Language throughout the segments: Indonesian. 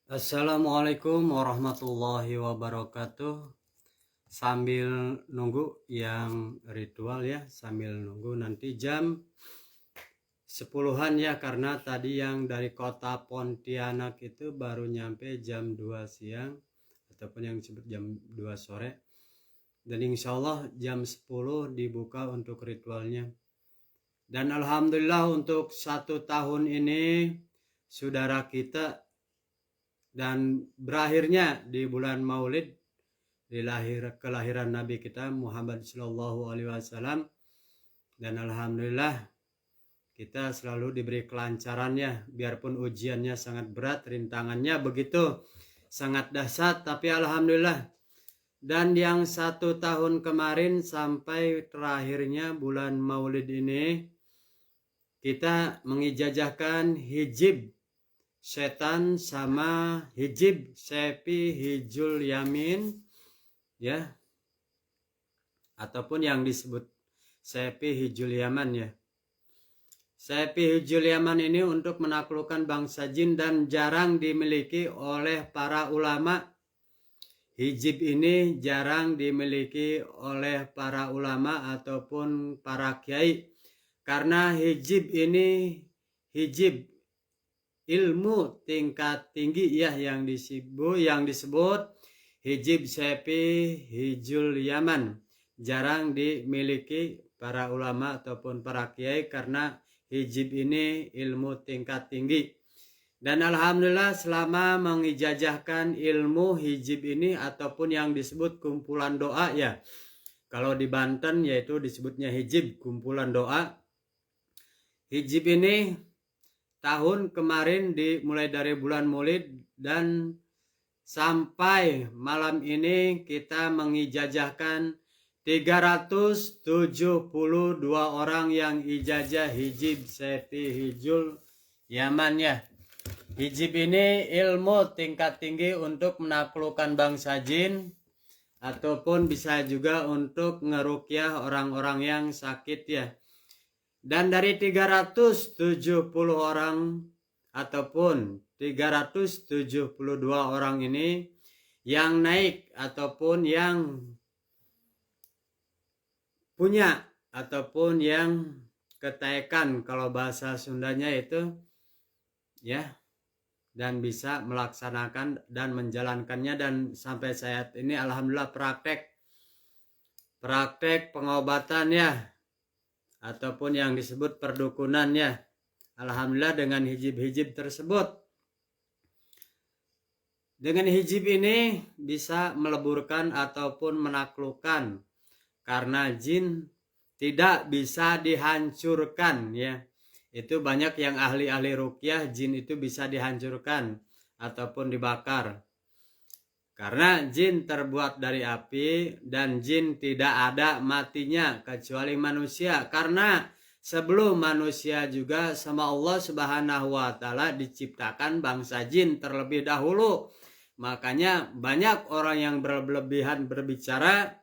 Assalamualaikum warahmatullahi wabarakatuh. Sambil nunggu yang ritual ya, sambil nunggu nanti jam 10-an ya, karena tadi yang dari kota Pontianak itu baru nyampe jam 2 siang ataupun yang disebut jam 2 sore. Dan insya Allah jam 10 dibuka untuk ritualnya. Dan alhamdulillah untuk 1 tahun ini saudara kita dan berakhirnya di bulan Maulid di kelahiran Nabi kita Muhammad Shallallahu Alaihi Wasallam. Dan alhamdulillah kita selalu diberi kelancarannya, biarpun ujiannya sangat berat, rintangannya begitu sangat dahsyat, tapi alhamdulillah. Dan yang 1 tahun kemarin sampai terakhirnya bulan Maulid ini kita mengijazahkan hijib setan sama hijib sepi hijul yamin ya, ataupun yang disebut sepi hijul yaman ya. Sepi hijul yaman ini untuk menaklukkan bangsa jin dan jarang dimiliki oleh para ulama. Hijib ini jarang dimiliki oleh para ulama ataupun para kiai, karena hijib ini hijib ilmu tingkat tinggi ya, yang disebut hijib sepi hijul yaman, jarang dimiliki para ulama ataupun para kiai karena hijib ini ilmu tingkat tinggi. Dan alhamdulillah selama mengijazahkan ilmu hijib ini ataupun yang disebut kumpulan doa ya, kalau di Banten yaitu disebutnya hijib kumpulan doa. Hijib ini tahun kemarin dimulai dari bulan Maulid dan sampai malam ini kita mengijazahkan 372 orang yang ijazah hijib sepi hijul yaman ya. Hijib ini ilmu tingkat tinggi untuk menaklukkan bangsa jin ataupun bisa juga untuk ngerukyah orang-orang yang sakit ya. Dan dari 370 orang ataupun 372 orang ini yang naik ataupun yang punya ataupun yang ketekan kalau bahasa Sundanya itu ya, dan bisa melaksanakan dan menjalankannya, dan sampai saat ini alhamdulillah praktek pengobatan ya, ataupun yang disebut perdukunan ya, alhamdulillah dengan hijib-hijib tersebut. Dengan hijib ini bisa meleburkan ataupun menaklukkan, karena jin tidak bisa dihancurkan ya. Itu banyak yang ahli-ahli ruqyah, jin itu bisa dihancurkan ataupun dibakar. Karena jin terbuat dari api dan jin tidak ada matinya kecuali manusia. Karena sebelum manusia juga sama Allah Subhanahu wa taala diciptakan bangsa jin terlebih dahulu. Makanya banyak orang yang berlebihan berbicara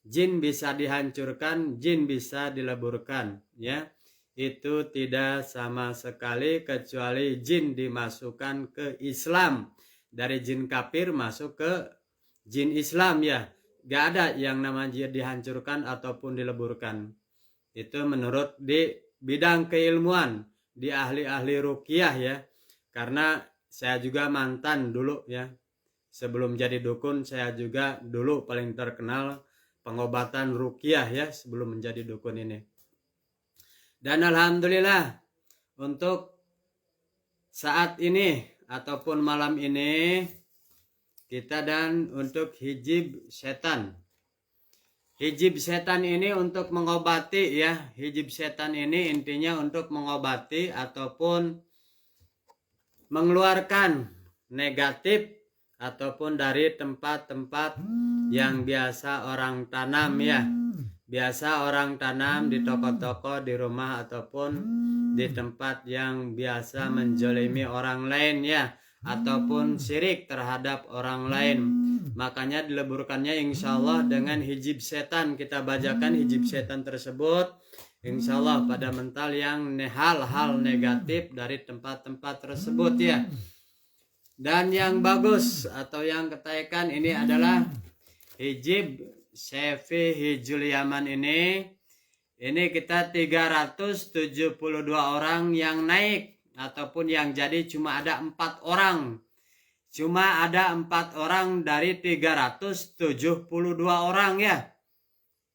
jin bisa dihancurkan, jin bisa dileburkan ya. Itu tidak sama sekali, kecuali jin dimasukkan ke Islam. Dari jin kafir masuk ke jin Islam ya. Gak ada yang namanya dihancurkan ataupun dileburkan. Itu menurut di bidang keilmuan, di ahli-ahli ruqyah ya. Karena saya juga mantan dulu ya. Sebelum jadi dukun saya juga dulu paling terkenal pengobatan ruqyah ya sebelum menjadi dukun ini. Dan alhamdulillah untuk saat ini ataupun malam ini kita dan untuk hijib setan. Hijib setan ini untuk mengobati ya. Hijib setan ini intinya untuk mengobati ataupun mengeluarkan negatif ataupun dari tempat-tempat yang biasa orang tanam ya. Biasa orang tanam di toko-toko, di rumah ataupun di tempat yang biasa menjolimi orang lain ya, ataupun syirik terhadap orang lain. Makanya dileburkannya insya Allah dengan hijib setan. Kita bacakan hijib setan tersebut insya Allah pada mental yang hal-hal negatif dari tempat-tempat tersebut ya. Dan yang bagus atau yang ketaikan ini adalah hijib Sefi Hijul Yaman ini kita 372 orang yang naik ataupun yang jadi cuma ada 4 orang. Cuma ada 4 orang dari 372 orang ya.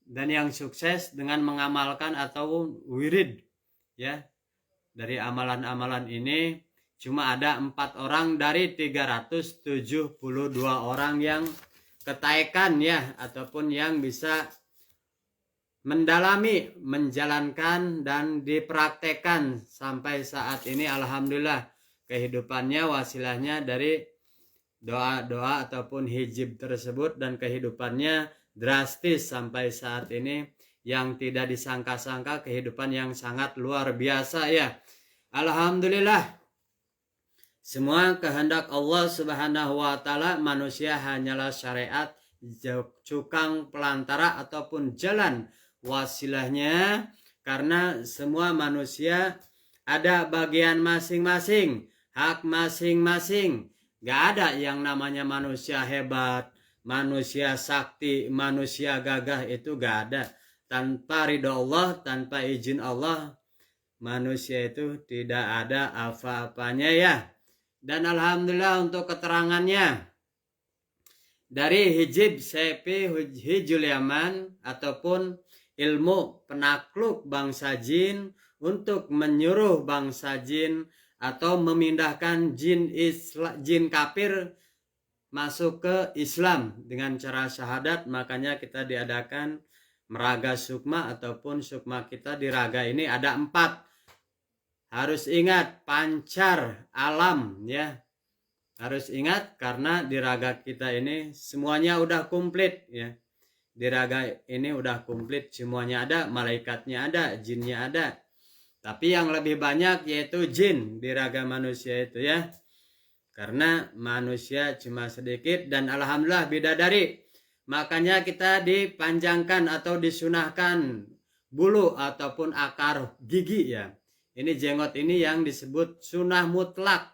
Dan yang sukses dengan mengamalkan atau wirid ya. Dari amalan-amalan ini cuma ada 4 orang dari 372 orang yang ketaikan ya, ataupun yang bisa mendalami, menjalankan dan dipraktekkan sampai saat ini. Alhamdulillah kehidupannya wasilahnya dari doa-doa ataupun hijib tersebut, dan kehidupannya drastis sampai saat ini yang tidak disangka-sangka, kehidupan yang sangat luar biasa ya. Alhamdulillah, semua kehendak Allah Subhanahu wa taala, manusia hanyalah syariat, cukang pelantara ataupun jalan wasilahnya, karena semua manusia ada bagian masing-masing, hak masing-masing. Gak ada yang namanya manusia hebat, manusia sakti, manusia gagah, itu gak ada. Tanpa ridha Allah, tanpa izin Allah, manusia itu tidak ada apa-apanya ya. Dan alhamdulillah untuk keterangannya dari hijib Sefi Hijul Yaman ataupun ilmu penakluk bangsa jin untuk menyuruh bangsa jin atau memindahkan jin kafir masuk ke Islam dengan cara syahadat. Makanya kita diadakan meraga sukma ataupun sukma kita di raga ini ada 4. Harus ingat pancar alam ya. Harus ingat karena di raga kita ini semuanya udah komplit ya. Di raga ini udah komplit, semuanya ada, malaikatnya ada, jinnya ada. Tapi yang lebih banyak yaitu jin di raga manusia itu ya. Karena manusia cuma sedikit dan alhamdulillah bidadari. Makanya kita dipanjangkan atau disunahkan bulu ataupun akar gigi ya. Ini jenggot ini yang disebut sunnah mutlak.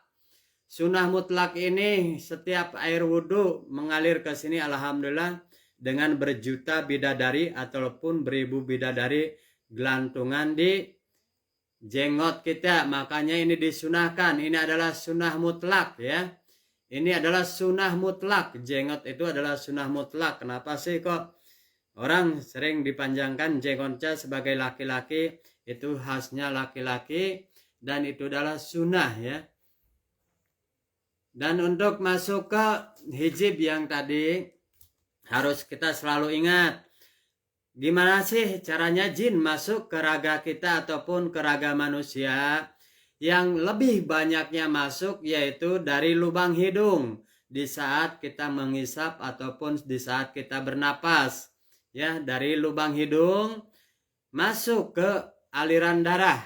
Sunnah mutlak ini setiap air wudhu mengalir ke sini alhamdulillah dengan berjuta bidadari ataupun beribu bidadari gelantungan di jenggot kita. Makanya ini disunahkan. Ini adalah sunnah mutlak ya. Ini adalah sunnah mutlak. Jenggot itu adalah sunnah mutlak. Kenapa sih kok orang sering dipanjangkan jenggotnya sebagai laki-laki? Itu khasnya laki-laki dan itu adalah sunnah ya. Dan untuk masuk ke hijib yang tadi harus kita selalu ingat, gimana sih caranya jin masuk ke raga kita ataupun ke raga manusia. Yang lebih banyaknya masuk yaitu dari lubang hidung di saat kita menghisap ataupun di saat kita bernapas ya. Dari lubang hidung masuk ke aliran darah,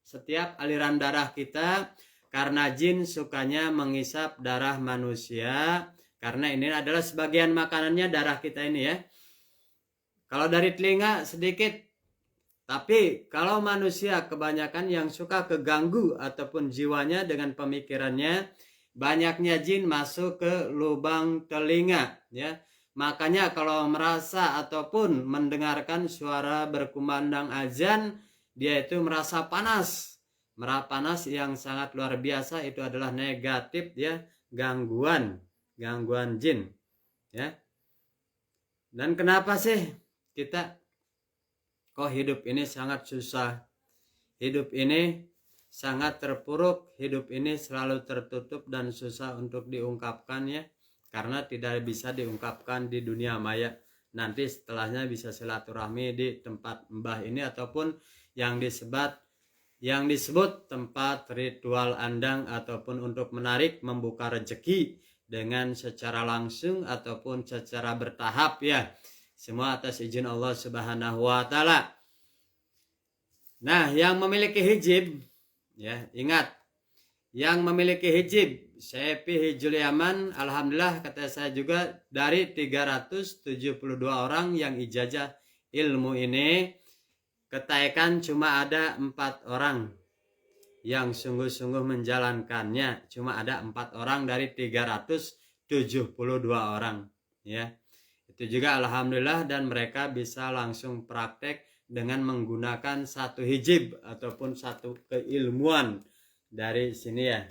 setiap aliran darah kita, karena jin sukanya menghisap darah manusia, karena ini adalah sebagian makanannya darah kita ini ya. Kalau dari telinga sedikit, tapi kalau manusia kebanyakan yang suka keganggu ataupun jiwanya dengan pemikirannya, banyaknya jin masuk ke lubang telinga ya. Makanya kalau merasa ataupun mendengarkan suara berkumandang azan, dia itu merasa panas. Merasa panas yang sangat luar biasa, itu adalah negatif ya, gangguan jin ya. Dan kenapa sih kita kok hidup ini sangat susah, hidup ini sangat terpuruk, hidup ini selalu tertutup dan susah untuk diungkapkan ya, karena tidak bisa diungkapkan di dunia maya. Nanti setelahnya bisa silaturahmi di tempat mbah ini ataupun yang disebut tempat ritual andang ataupun untuk menarik membuka rezeki dengan secara langsung ataupun secara bertahap ya. Semua atas izin Allah Subhanahu wa taala. Nah, yang memiliki hijib ya, ingat, yang memiliki hijib Sefi Hijul Yaman, alhamdulillah kata saya juga dari 372 orang yang ijazah ilmu ini, ketaikan cuma ada 4 orang. yang sungguh-sungguh menjalankannya. Cuma ada 4 orang dari 372 orang ya. Itu juga alhamdulillah, dan mereka bisa langsung praktek dengan menggunakan satu hijib ataupun satu keilmuan dari sini ya.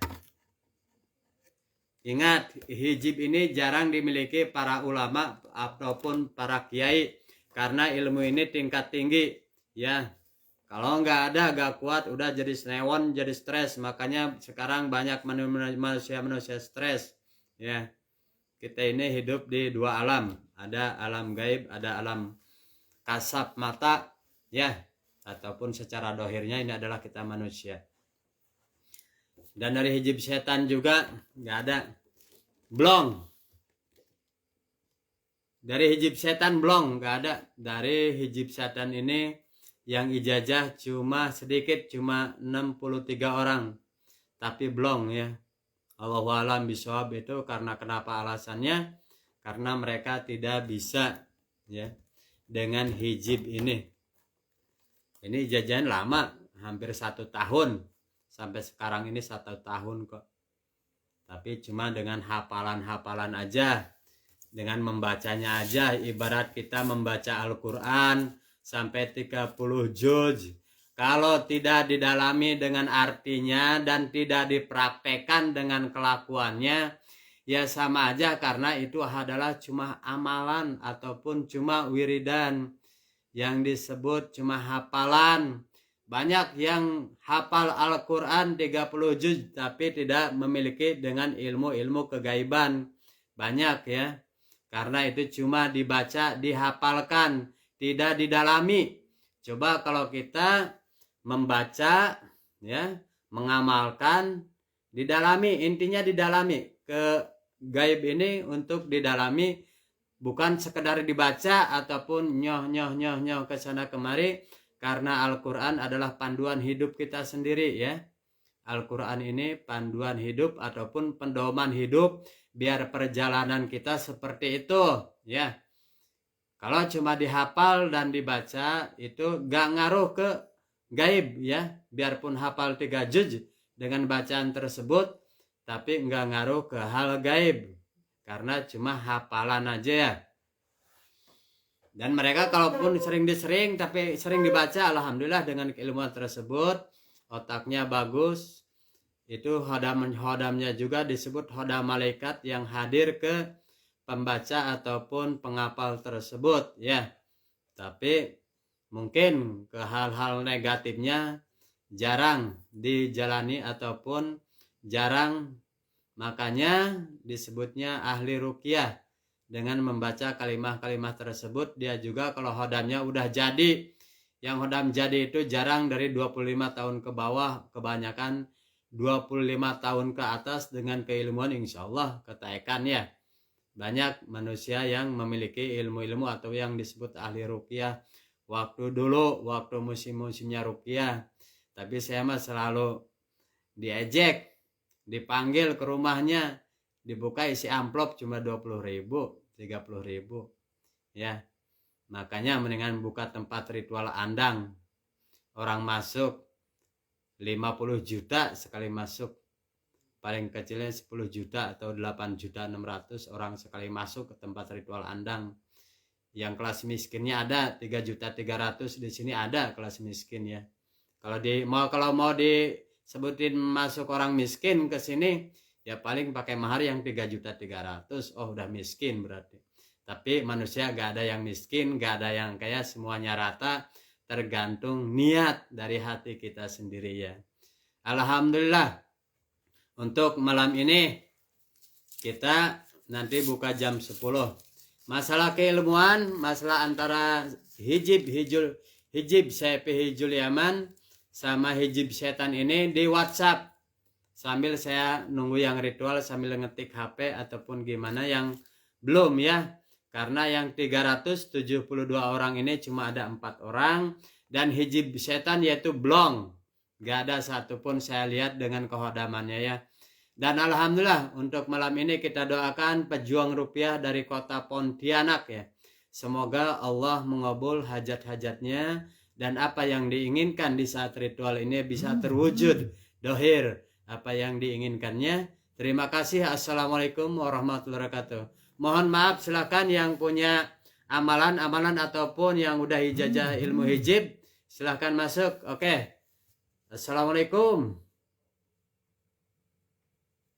Ingat, hijib ini jarang dimiliki para ulama ataupun para kiai karena ilmu ini tingkat tinggi ya. Kalau nggak ada, nggak kuat, udah jadi senewon, jadi stres. Makanya sekarang banyak manusia stres ya. Kita ini hidup di dua alam, ada alam gaib, ada alam kasab mata ya, ataupun secara dohirnya ini adalah kita manusia. Dan dari hijib setan juga nggak ada, blong. Dari hijib setan blong nggak ada. Dari hijib setan ini yang ijazah cuma sedikit, cuma 63 orang, tapi blong ya. Allahu a'lam bishawab. Itu karena kenapa alasannya? Karena mereka tidak bisa ya dengan hijib ini. Ini jajan lama, hampir 1 tahun. Sampai sekarang ini 1 tahun kok. Tapi cuma dengan hafalan-hafalan aja, dengan membacanya aja. Ibarat kita membaca Al-Quran sampai 30 juz. Kalau tidak didalami dengan artinya dan tidak dipraktekkan dengan kelakuannya, ya sama aja, karena itu adalah cuma amalan ataupun cuma wiridan. Yang disebut cuma hafalan. Banyak yang hafal Al-Quran 30 juz tapi tidak memiliki dengan ilmu-ilmu kegaiban. Banyak ya. Karena itu cuma dibaca, dihafalkan, tidak didalami. Coba kalau kita membaca ya, mengamalkan, didalami, intinya didalami. Ke gaib ini untuk didalami, bukan sekedar dibaca ataupun nyoh ke sana kemari. Karena Al-Quran adalah panduan hidup kita sendiri ya. Al-Quran ini panduan hidup ataupun pedoman hidup biar perjalanan kita seperti itu ya. Kalau cuma dihafal dan dibaca itu gak ngaruh ke gaib ya. Biarpun hafal 3 juz dengan bacaan tersebut, tapi gak ngaruh ke hal gaib. Karena cuma hafalan aja ya. Dan mereka kalaupun sering disering tapi sering dibaca, alhamdulillah dengan keilmuan tersebut otaknya bagus. Itu hodamnya juga disebut hodam malaikat yang hadir ke pembaca ataupun penghafal tersebut ya. Tapi mungkin ke hal-hal negatifnya jarang dijalani ataupun jarang, makanya disebutnya ahli ruqyah. Dengan membaca kalimah-kalimah tersebut, dia juga kalau hodamnya udah jadi, yang hodam jadi itu jarang dari 25 tahun ke bawah, kebanyakan 25 tahun ke atas dengan keilmuan insya Allah ketaekan ya. Banyak manusia yang memiliki ilmu-ilmu atau yang disebut ahli ruqyah waktu dulu, waktu musim-musimnya ruqyah. Tapi saya mah selalu diejek, dipanggil ke rumahnya, dibuka isi amplop cuma 20.000, 30.000 ya. Makanya mendingan buka tempat ritual andang, orang masuk 50 juta sekali masuk, paling kecilnya 10 juta atau 8.600.000 orang sekali masuk ke tempat ritual andang. Yang kelas miskinnya ada 3.300.000, di sini ada kelas miskin ya. Kalau mau disebutin masuk orang miskin ke sini, ya paling pakai mahar yang 3.300.000. Oh udah miskin berarti. Tapi manusia gak ada yang miskin, gak ada yang kaya, semuanya rata. Tergantung niat dari hati kita sendiri ya. Alhamdulillah. Untuk malam ini kita nanti buka jam 10. Masalah keilmuan, masalah antara hijib Saify Yaman sama hijib setan ini di WhatsApp. Sambil saya nunggu yang ritual sambil ngetik HP ataupun gimana yang belum ya. Karena yang 372 orang ini cuma ada 4 orang. Dan hijib setan yaitu blong. Gak ada satupun saya lihat dengan kehodamannya ya. Dan alhamdulillah untuk malam ini kita doakan pejuang rupiah dari kota Pontianak ya. Semoga Allah mengabul hajat-hajatnya. Dan apa yang diinginkan di saat ritual ini bisa terwujud dohir apa yang diinginkannya. Terima kasih. Assalamualaikum warahmatullahi wabarakatuh. Mohon maaf, silakan yang punya amalan ataupun yang udah ijazah ilmu hijab silahkan masuk. Oke. Assalamualaikum.